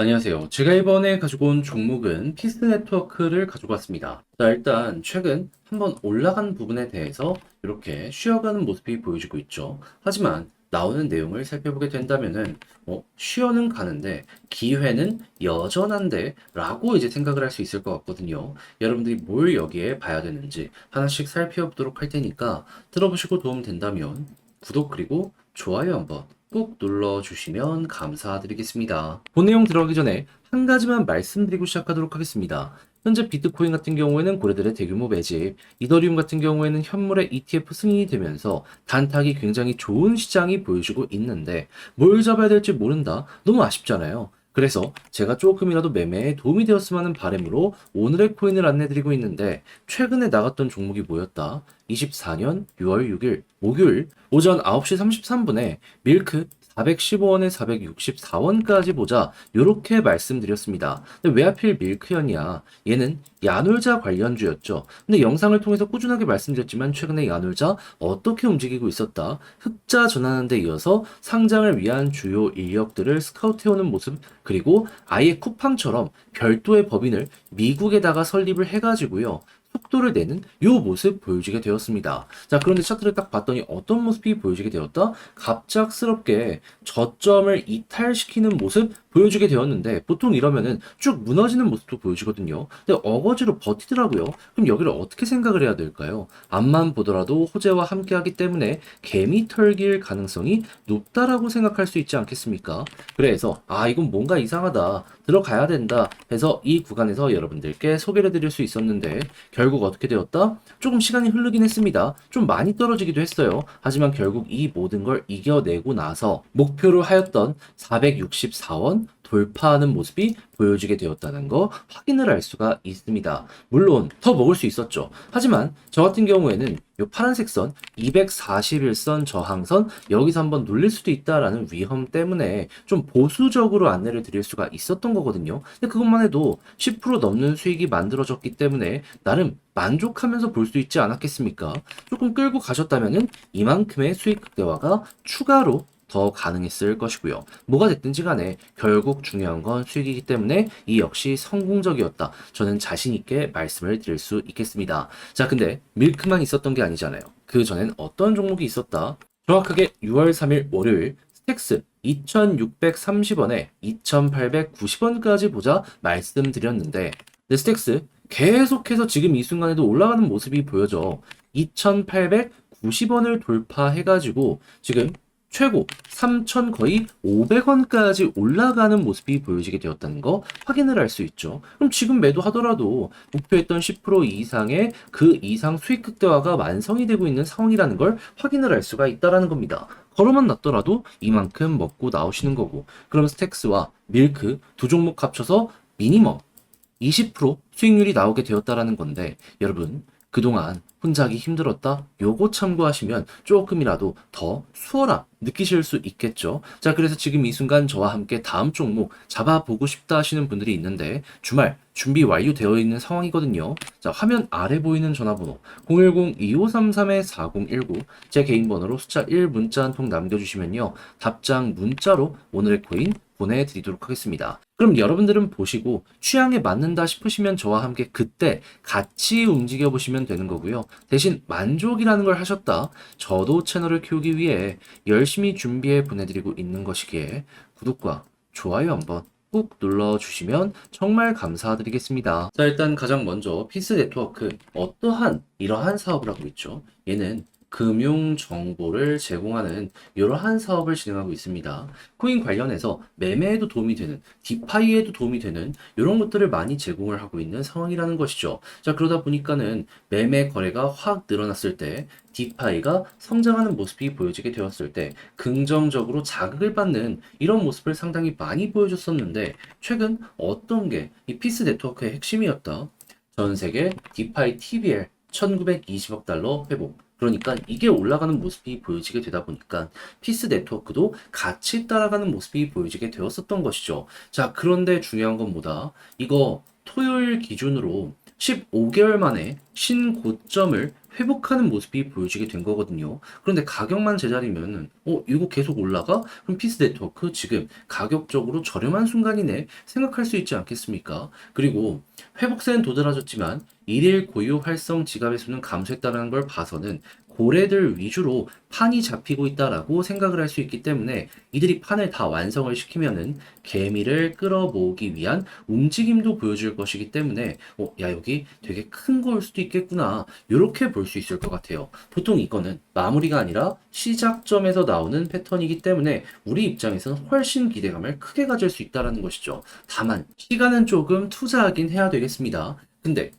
안녕하세요. 제가 이번에 가지고 온 종목은 피스 네트워크를 가지고 왔습니다. 자, 일단 최근 한번 올라간 부분에 대해서 이렇게 쉬어가는 모습이 보여지고 있죠. 하지만 나오는 내용을 살펴보게 된다면은 쉬어는 가는데 기회는 여전한데 라고 이제 생각을 할 수 있을 것 같거든요. 여러분들이 뭘 여기에 봐야 되는지 하나씩 살펴보도록 할 테니까 들어보시고 도움 된다면 구독 그리고 좋아요 한번 꾹 눌러주시면 감사드리겠습니다. 본 내용 들어가기 전에 한 가지만 말씀드리고 시작하도록 하겠습니다. 현재 비트코인 같은 경우에는 고래들의 대규모 매집, 이더리움 같은 경우에는 현물의 ETF 승인이 되면서 단타기 굉장히 좋은 시장이 보여주고 있는데 뭘 잡아야 될지 모른다? 너무 아쉽잖아요. 그래서 제가 조금이라도 매매에 도움이 되었으면 하는 바람으로 오늘의 코인을 안내드리고 있는데 최근에 나갔던 종목이 뭐였다? 24년 6월 6일 목요일 오전 9시 33분에 밀크 415원에 464원까지 보자 요렇게 말씀드렸습니다. 근데 왜 하필 밀크였냐? 얘는 야놀자 관련주였죠. 근데 영상을 통해서 꾸준하게 말씀드렸지만 최근에 야놀자 어떻게 움직이고 있었다. 흑자 전환하는 데 이어서 상장을 위한 주요 인력들을 스카우트해오는 모습, 그리고 아예 쿠팡처럼 별도의 법인을 미국에다가 설립을 해가지고요. 속도를 내는 요 모습 보여지게 되었습니다. 자, 그런데 차트를 딱 봤더니 어떤 모습이 보여지게 되었다? 갑작스럽게 저점을 이탈시키는 모습 보여주게 되었는데 보통 이러면은 쭉 무너지는 모습도 보여지거든요. 근데 어거지로 버티더라고요. 그럼 여기를 어떻게 생각을 해야 될까요? 앞만 보더라도 호재와 함께하기 때문에 개미 털길 가능성이 높다라고 생각할 수 있지 않겠습니까? 그래서 이건 뭔가 이상하다. 들어가야 된다 해서 이 구간에서 여러분들께 소개를 드릴 수 있었는데 결국 어떻게 되었다? 조금 시간이 흐르긴 했습니다. 좀 많이 떨어지기도 했어요. 하지만 결국 이 모든 걸 이겨내고 나서 목표로 하였던 464원 돌파하는 모습이 보여지게 되었다는 거 확인을 할 수가 있습니다. 물론 더 먹을 수 있었죠. 하지만 저 같은 경우에는 이 파란색 선 241선 저항선 여기서 한번 눌릴 수도 있다라는 위험 때문에 좀 보수적으로 안내를 드릴 수가 있었던 거거든요. 근데 그것만 해도 10% 넘는 수익이 만들어졌기 때문에 나름 만족하면서 볼 수 있지 않았겠습니까? 조금 끌고 가셨다면은 이만큼의 수익 극대화가 추가로 더 가능했을 것이고요. 뭐가 됐든지 간에 결국 중요한 건 수익이기 때문에 이 역시 성공적이었다. 저는 자신 있게 말씀을 드릴 수 있겠습니다. 자, 근데 밀크만 있었던 게 아니잖아요. 그 전엔 어떤 종목이 있었다? 정확하게 6월 3일 월요일 스택스 2,630원에 2,890원까지 보자 말씀드렸는데 스택스 계속해서 지금 이 순간에도 올라가는 모습이 보여져 2,890원을 돌파해가지고 지금 최고 3,000 거의 500원까지 올라가는 모습이 보여지게 되었다는 거 확인을 할 수 있죠. 그럼 지금 매도하더라도 목표했던 10% 이상의 그 이상 수익 극대화가 완성이 되고 있는 상황이라는 걸 확인을 할 수가 있다라는 겁니다. 걸어만 놨더라도 이만큼 먹고 나오시는 거고, 그럼 스택스와 밀크 두 종목 합쳐서 미니멈 20% 수익률이 나오게 되었다라는 건데 여러분 그동안 혼자 하기 힘들었다? 요거 참고하시면 조금이라도 더 수월함 느끼실 수 있겠죠. 자, 그래서 지금 이 순간 저와 함께 다음 종목 잡아보고 싶다 하시는 분들이 있는데 주말 준비 완료되어 있는 상황이거든요. 자, 화면 아래 보이는 전화번호 010-2533-4019 제 개인 번호로 숫자 1 문자 한 통 남겨주시면요. 답장 문자로 오늘의 코인 보내드리도록 하겠습니다. 그럼 여러분들은 보시고 취향에 맞는다 싶으시면 저와 함께 그때 같이 움직여 보시면 되는 거고요. 대신 만족이라는 걸 하셨다. 저도 채널을 키우기 위해 열심히 준비해 보내드리고 있는 것이기에 구독과 좋아요 한번 꾹 눌러주시면 정말 감사드리겠습니다. 자, 일단 가장 먼저 피스 네트워크 어떠한 이러한 사업을 하고 있죠. 얘는 금융 정보를 제공하는 이러한 사업을 진행하고 있습니다. 코인 관련해서 매매에도 도움이 되는, 디파이에도 도움이 되는 이런 것들을 많이 제공을 하고 있는 상황이라는 것이죠. 자, 그러다 보니까는 매매 거래가 확 늘어났을 때 디파이가 성장하는 모습이 보여지게 되었을 때 긍정적으로 자극을 받는 이런 모습을 상당히 많이 보여줬었는데 최근 어떤 게 이 피스 네트워크의 핵심이었다. 전 세계 디파이 TBL 1920억 달러 회복. 그러니까 이게 올라가는 모습이 보여지게 되다 보니까 피스 네트워크도 같이 따라가는 모습이 보여지게 되었었던 것이죠. 자, 그런데 중요한 건 뭐다? 이거 토요일 기준으로 15개월 만에 신고점을 회복하는 모습이 보여지게 된 거거든요. 그런데 가격만 제자리면은 이거 계속 올라가? 그럼 피스 네트워크 지금 가격적으로 저렴한 순간이네 생각할 수 있지 않겠습니까? 그리고 회복세는 도드라졌지만 일일 고유 활성 지갑의 수는 감소했다는 걸 봐서는 고래들 위주로 판이 잡히고 있다라고 생각을 할 수 있기 때문에 이들이 판을 다 완성을 시키면은 개미를 끌어모으기 위한 움직임도 보여줄 것이기 때문에 야 여기 되게 큰 거일 수도 있겠구나 이렇게 볼 수 있을 것 같아요. 보통 이거는 마무리가 아니라 시작점에서 나오는 패턴이기 때문에 우리 입장에서는 훨씬 기대감을 크게 가질 수 있다는 것이죠. 다만 시간은 조금 투자하긴 해야 되겠습니다. 근데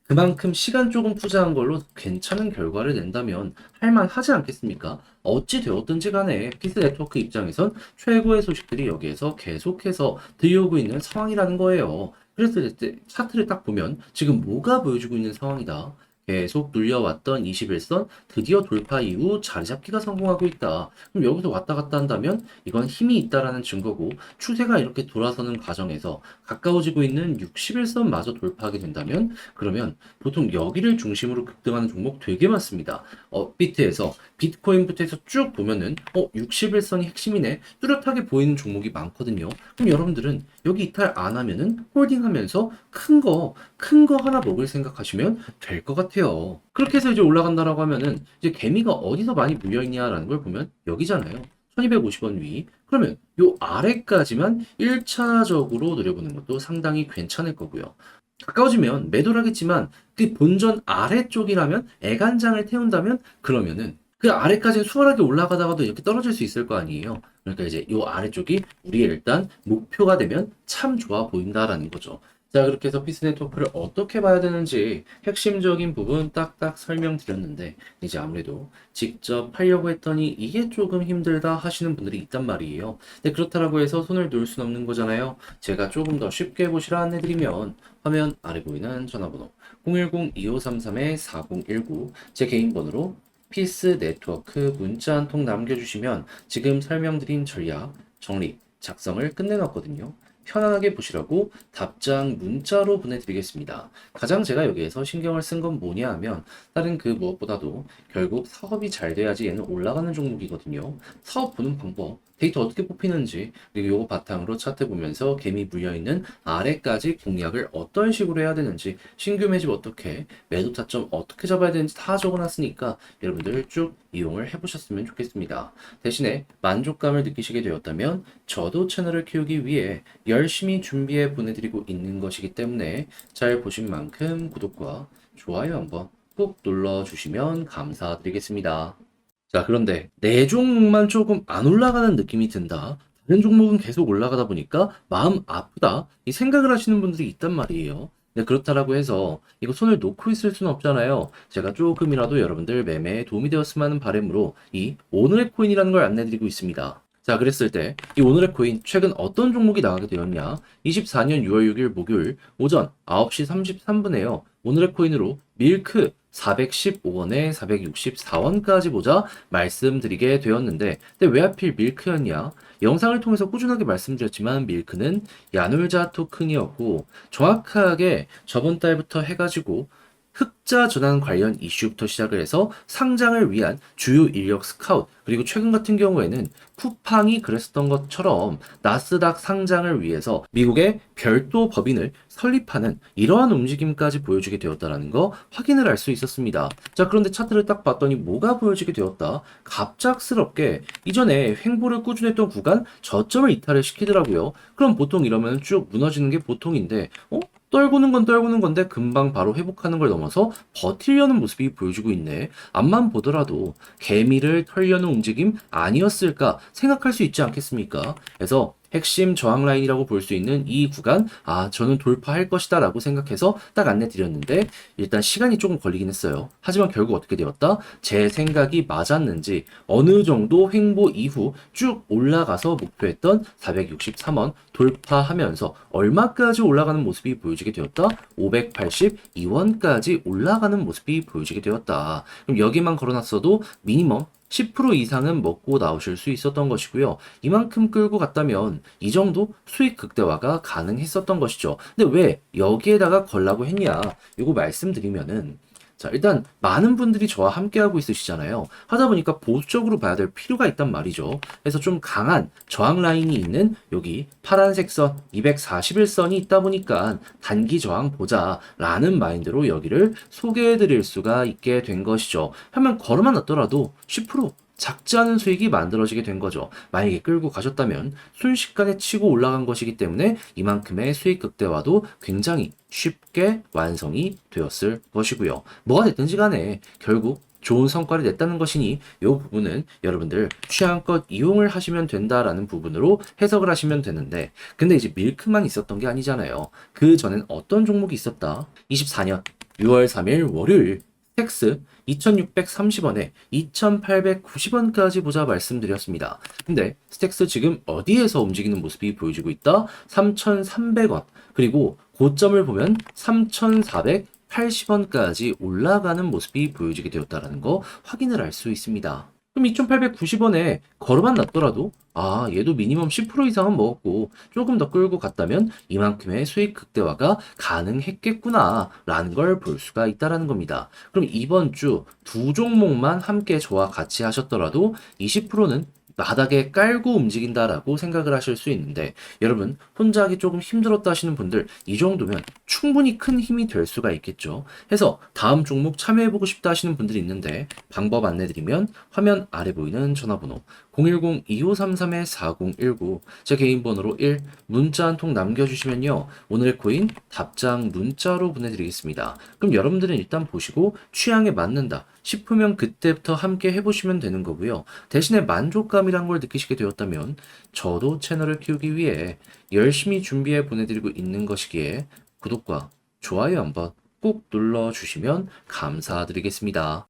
그만큼 시간 조금 투자한 걸로 괜찮은 결과를 낸다면 할만하지 않겠습니까? 어찌 되었든지 간에 피스 네트워크 입장에선 최고의 소식들이 여기에서 계속해서 들려오고 있는 상황이라는 거예요. 그래서 이제 차트를 딱 보면 지금 뭐가 보여주고 있는 상황이다. 계속 눌려왔던 21선 드디어 돌파 이후 자리 잡기가 성공하고 있다. 그럼 여기서 왔다 갔다 한다면 이건 힘이 있다라는 증거고 추세가 이렇게 돌아서는 과정에서 가까워지고 있는 61선마저 돌파하게 된다면 그러면 보통 여기를 중심으로 급등하는 종목 되게 많습니다. 업비트에서 비트코인부터 해서 쭉 보면은 61선이 핵심이네 뚜렷하게 보이는 종목이 많거든요. 그럼 여러분들은 여기 이탈 안 하면은 홀딩하면서 큰 거 하나 먹을 생각하시면 될 것 같아요. 그렇게 해서 이제 올라간다라고 하면은 이제 개미가 어디서 많이 물려있냐라는 걸 보면 여기잖아요. 1250원 위. 그러면 요 아래까지만 1차적으로 노려보는 것도 상당히 괜찮을 거고요. 가까워지면 매도를 하겠지만 그 본전 아래쪽이라면 애간장을 태운다면 그러면은 그 아래까지 수월하게 올라가다가도 이렇게 떨어질 수 있을 거 아니에요. 그러니까 이제 요 아래쪽이 우리의 일단 목표가 되면 참 좋아 보인다라는 거죠. 자, 그렇게 해서 피스 네트워크를 어떻게 봐야 되는지 핵심적인 부분 딱딱 설명드렸는데 이제 아무래도 직접 하려고 했더니 이게 조금 힘들다 하시는 분들이 있단 말이에요. 근데 그렇다라고 해서 손을 놓을 순 없는 거잖아요. 제가 조금 더 쉽게 보시라 안내드리면 화면 아래 보이는 전화번호 010-2533-4019 제 개인 번호로 피스 네트워크 문자 한 통 남겨주시면 지금 설명드린 전략, 정리, 작성을 끝내놨거든요. 편안하게 보시라고 답장 문자로 보내드리겠습니다. 가장 제가 여기에서 신경을 쓴 건 뭐냐 하면 다른 그 무엇보다도 결국 사업이 잘 돼야지 얘는 올라가는 종목이거든요. 사업 보는 방법, 데이터 어떻게 뽑히는지 그리고 요거 바탕으로 차트 보면서 개미 물려있는 아래까지 공략을 어떤 식으로 해야 되는지 신규 매집 어떻게 매도 타점 어떻게 잡아야 되는지 다 적어놨으니까 여러분들 쭉 이용을 해보셨으면 좋겠습니다. 대신에 만족감을 느끼시게 되었다면 저도 채널을 키우기 위해 열심히 준비해 보내드리고 있는 것이기 때문에 잘 보신 만큼 구독과 좋아요 한번 꼭 눌러주시면 감사드리겠습니다. 자, 그런데 내 종목만 조금 안 올라가는 느낌이 든다. 다른 종목은 계속 올라가다 보니까 마음 아프다. 이 생각을 하시는 분들이 있단 말이에요. 근데 그렇다라고 해서 이거 손을 놓고 있을 수는 없잖아요. 제가 조금이라도 여러분들 매매에 도움이 되었으면 하는 바람으로 이 오늘의 코인이라는 걸 안내드리고 있습니다. 자, 그랬을 때 이 오늘의 코인 최근 어떤 종목이 나가게 되었냐? 24년 6월 6일 목요일 오전 9시 33분에요. 오늘의 코인으로 밀크 415원에 464원까지 보자 말씀드리게 되었는데 근데 왜 하필 밀크였냐? 영상을 통해서 꾸준하게 말씀드렸지만 밀크는 야놀자 토큰이었고 정확하게 저번 달부터 해가지고 흑자 전환 관련 이슈부터 시작을 해서 상장을 위한 주요 인력 스카웃 그리고 최근 같은 경우에는 쿠팡이 그랬었던 것처럼 나스닥 상장을 위해서 미국의 별도 법인을 설립하는 이러한 움직임까지 보여주게 되었다는 거 확인을 할 수 있었습니다. 자, 그런데 차트를 딱 봤더니 뭐가 보여지게 되었다? 갑작스럽게 이전에 횡보를 꾸준했던 구간 저점을 이탈을 시키더라고요. 그럼 보통 이러면 쭉 무너지는 게 보통인데 떨구는 건 떨구는 건데 금방 바로 회복하는 걸 넘어서 버티려는 모습이 보여주고 있네. 앞만 보더라도 개미를 털려는 움직임 아니었을까 생각할 수 있지 않겠습니까? 그래서 핵심 저항 라인이라고 볼 수 있는 이 구간, 저는 돌파할 것이다 라고 생각해서 딱 안내 드렸는데, 일단 시간이 조금 걸리긴 했어요. 하지만 결국 어떻게 되었다? 제 생각이 맞았는지, 어느 정도 횡보 이후 쭉 올라가서 목표했던 463원 돌파하면서 얼마까지 올라가는 모습이 보여지게 되었다? 582원까지 올라가는 모습이 보여지게 되었다. 그럼 여기만 걸어놨어도 미니멈 10% 이상은 먹고 나오실 수 있었던 것이고요. 이만큼 끌고 갔다면 이 정도 수익 극대화가 가능했었던 것이죠. 근데 왜 여기에다가 걸라고 했냐? 이거 말씀드리면은 자, 일단 많은 분들이 저와 함께하고 있으시잖아요. 하다 보니까 보수적으로 봐야 될 필요가 있단 말이죠. 그래서 좀 강한 저항 라인이 있는 여기 파란색 선 241선이 있다 보니까 단기 저항 보자라는 마인드로 여기를 소개해 드릴 수가 있게 된 것이죠. 한번 걸어만 놨더라도 10% 작지 않은 수익이 만들어지게 된 거죠. 만약에 끌고 가셨다면 순식간에 치고 올라간 것이기 때문에 이만큼의 수익 극대화도 굉장히 쉽게 완성이 되었을 것이고요. 뭐가 됐든지 간에 결국 좋은 성과를 냈다는 것이니 이 부분은 여러분들 취향껏 이용을 하시면 된다라는 부분으로 해석을 하시면 되는데, 근데 이제 밀크만 있었던 게 아니잖아요. 그 전엔 어떤 종목이 있었다? 24년 6월 3일 월요일 스택스 2630원에 2890원까지 보자 말씀드렸습니다. 근데 스택스 지금 어디에서 움직이는 모습이 보여지고 있다? 3300원. 그리고 고점을 보면 3480원까지 올라가는 모습이 보여지게 되었다는 거 확인을 할 수 있습니다. 그럼 2890원에 걸어만 놨더라도 얘도 미니멈 10% 이상은 먹었고 조금 더 끌고 갔다면 이만큼의 수익 극대화가 가능했겠구나 라는 걸 볼 수가 있다라는 겁니다. 그럼 이번 주 두 종목만 함께 저와 같이 하셨더라도 20%는 바닥에 깔고 움직인다라고 생각을 하실 수 있는데, 여러분 혼자 하기 조금 힘들었다 하시는 분들 이 정도면 충분히 큰 힘이 될 수가 있겠죠. 해서 다음 종목 참여해보고 싶다 하시는 분들이 있는데 방법 안내드리면 화면 아래 보이는 전화번호 010-2533-4019 제 개인 번호로 1 문자 한 통 남겨주시면요 오늘의 코인 답장 문자로 보내드리겠습니다. 그럼 여러분들은 일단 보시고 취향에 맞는다 싶으면 그때부터 함께 해보시면 되는 거고요. 대신에 만족감이란 걸 느끼시게 되었다면 저도 채널을 키우기 위해 열심히 준비해 보내드리고 있는 것이기에 구독과 좋아요 한번 꼭 눌러주시면 감사드리겠습니다.